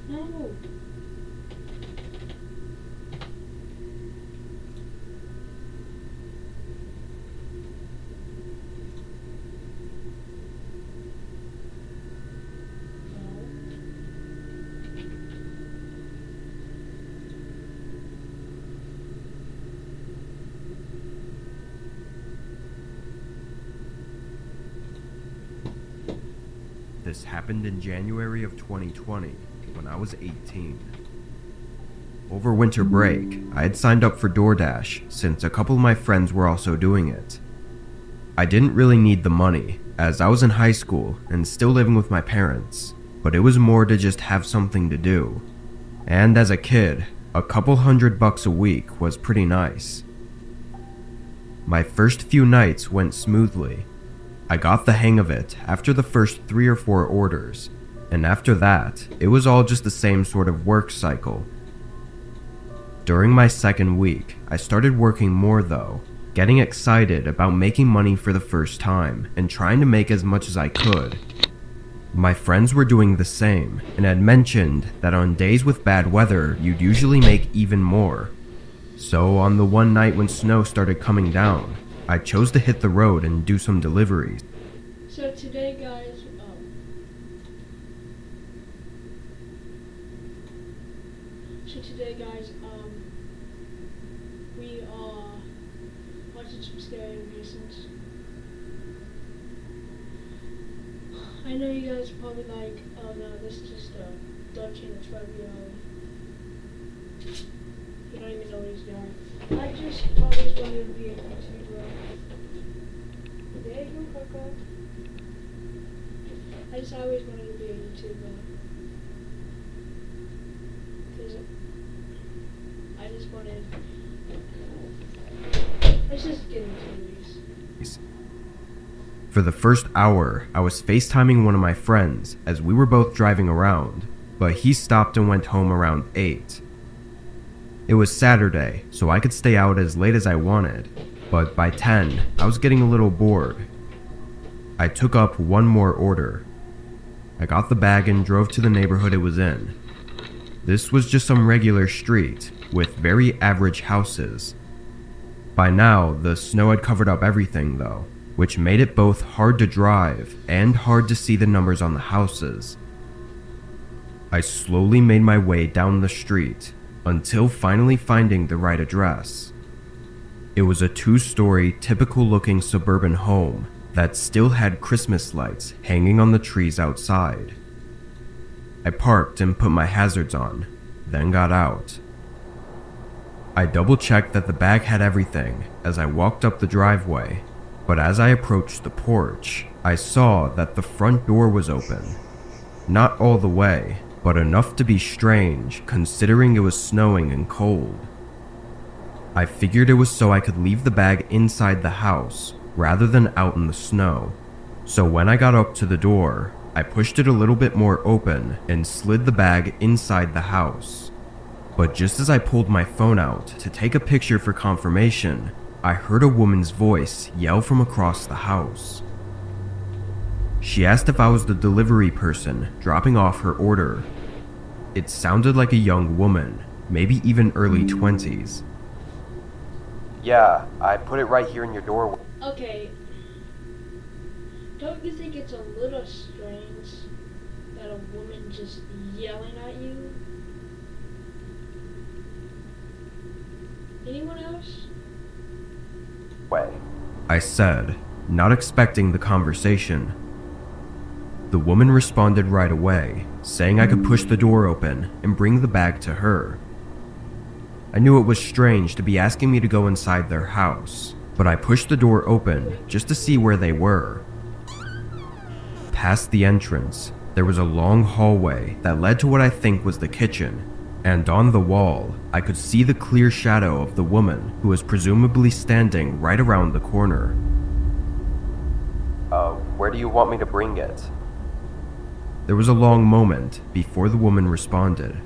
No. This happened in January of 2020 when I was 18. Over winter break, I had signed up for DoorDash since a couple of my friends were also doing it. I didn't really need the money as I was in high school and still living with my parents, but it was more to just have something to do. And as a kid, a couple $100 a week was pretty nice. My first few nights went smoothly. I got the hang of it after the first 3 or 4 orders, and after that, it was all just the same sort of work cycle. During my second week, I started working more though, getting excited about making money for the first time and trying to make as much as I could. My friends were doing the same and had mentioned that on days with bad weather, you'd usually make even more. So on the one night when snow started coming down, I chose to hit the road and do some deliveries. So today, guys, we are watching some scary movies. I know you guys are probably like, oh no, this is just a Dutch and it's February. You don't even know what he's doing. I just always wanted to be a YouTuber. There you go, Coco. I just always wanted to be a YouTuber. Because I just wanted... Let's just get into these. For the first hour, I was FaceTiming one of my friends as we were both driving around, but he stopped and went home around 8. It was Saturday, so I could stay out as late as I wanted, but by 10, I was getting a little bored. I took up one more order. I got the bag and drove to the neighborhood it was in. This was just some regular street with very average houses. By now, the snow had covered up everything though, which made it both hard to drive and hard to see the numbers on the houses. I slowly made my way down the street until finally finding the right address. It was a 2-story, typical-looking suburban home that still had Christmas lights hanging on the trees outside. I parked and put my hazards on, then got out. I double-checked that the bag had everything as I walked up the driveway, but as I approached the porch, I saw that the front door was open. Not all the way, but enough to be strange considering it was snowing and cold. I figured it was so I could leave the bag inside the house rather than out in the snow. So when I got up to the door, I pushed it a little bit more open and slid the bag inside the house. But just as I pulled my phone out to take a picture for confirmation, I heard a woman's voice yell from across the house. She asked if I was the delivery person dropping off her order. It sounded like a young woman, maybe even early 20s. Yeah, I put it right here in your doorway. Okay. Don't you think it's a little strange that a woman just yelling at you? Anyone else? I said, not expecting the conversation. The woman responded right away, saying I could push the door open and bring the bag to her. I knew it was strange to be asking me to go inside their house, but I pushed the door open just to see where they were. Past the entrance, there was a long hallway that led to what I think was the kitchen, and on the wall, I could see the clear shadow of the woman who was presumably standing right around the corner. Where do you want me to bring it? There was a long moment before the woman responded.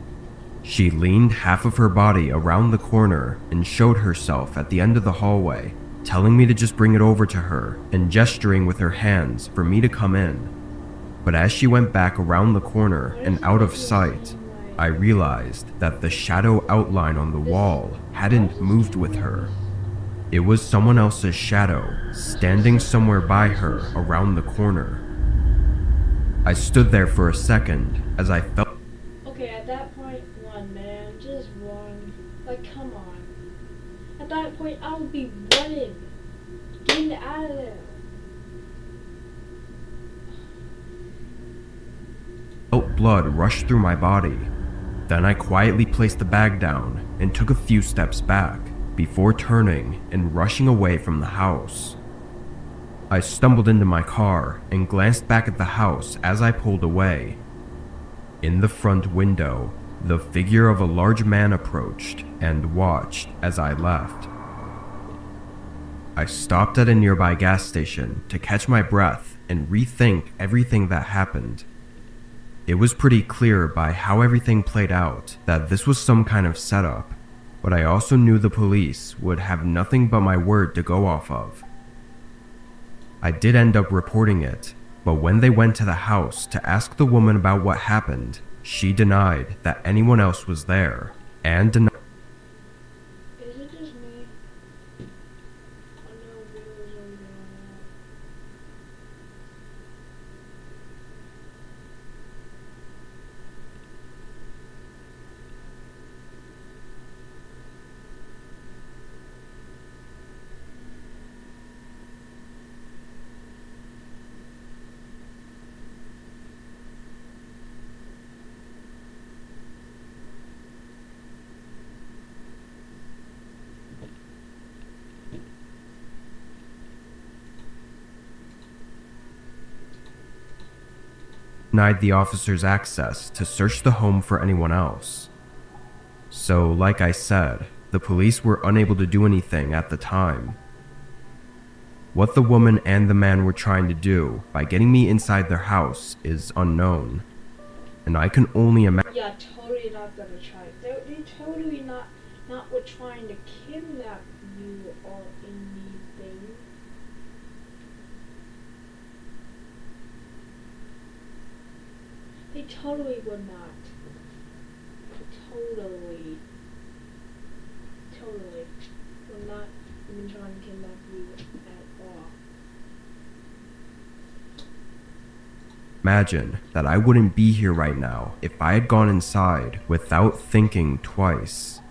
She leaned half of her body around the corner and showed herself at the end of the hallway, telling me to just bring it over to her and gesturing with her hands for me to come in. But as she went back around the corner and out of sight, I realized that the shadow outline on the wall hadn't moved with her. It was someone else's shadow, standing somewhere by her around the corner. I stood there for a second as I felt. Okay, at that point, run, man. Just run. Like, come on. At that point, I would be running. Getting out of there. Felt blood rush through my body. Then I quietly placed the bag down and took a few steps back before turning and rushing away from the house. I stumbled into my car and glanced back at the house as I pulled away. In the front window, the figure of a large man approached and watched as I left. I stopped at a nearby gas station to catch my breath and rethink everything that happened. It was pretty clear by how everything played out that this was some kind of setup, but I also knew the police would have nothing but my word to go off of. I did end up reporting it, but when they went to the house to ask the woman about what happened, she denied that anyone else was there, and denied. Is it just me? Oh no, viewers are going out. Denied the officers access to search the home for anyone else. So, like I said, the police were unable to do anything at the time. What the woman and the man were trying to do by getting me inside their house is unknown, and I can only imagine. Yeah, totally not gonna try. They totally not were trying to kidnap you or anything. They totally would not. Totally would not even trying to kidnap you at all. Imagine that I wouldn't be here right now if I had gone inside without thinking twice.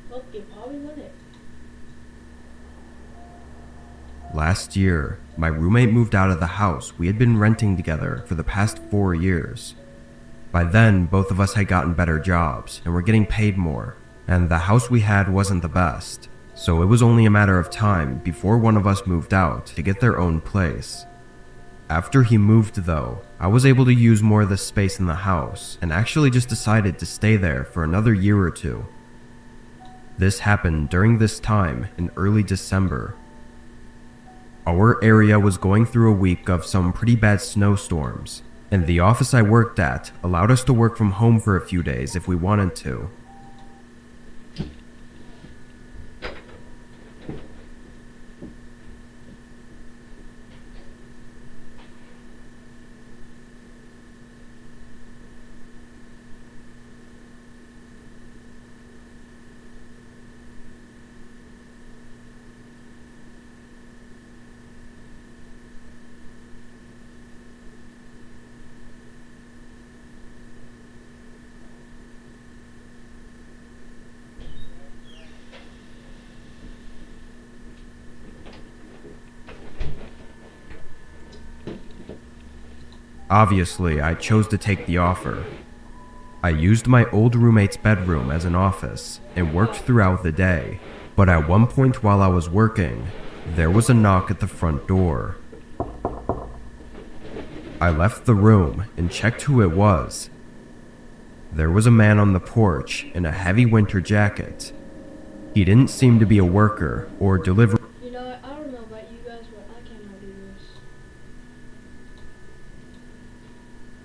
Well, you probably wouldn't. Last year, my roommate moved out of the house we had been renting together for the past 4 years. By then, both of us had gotten better jobs and were getting paid more, and the house we had wasn't the best, so it was only a matter of time before one of us moved out to get their own place. After he moved though, I was able to use more of the space in the house and actually just decided to stay there for another year or two. This happened during this time in early December. Our area was going through a week of some pretty bad snowstorms, and the office I worked at allowed us to work from home for a few days if we wanted to. Obviously, I chose to take the offer. I used my old roommate's bedroom as an office and worked throughout the day, but at one point while I was working, there was a knock at the front door. I left the room and checked who it was. There was a man on the porch in a heavy winter jacket. He didn't seem to be a worker or delivery.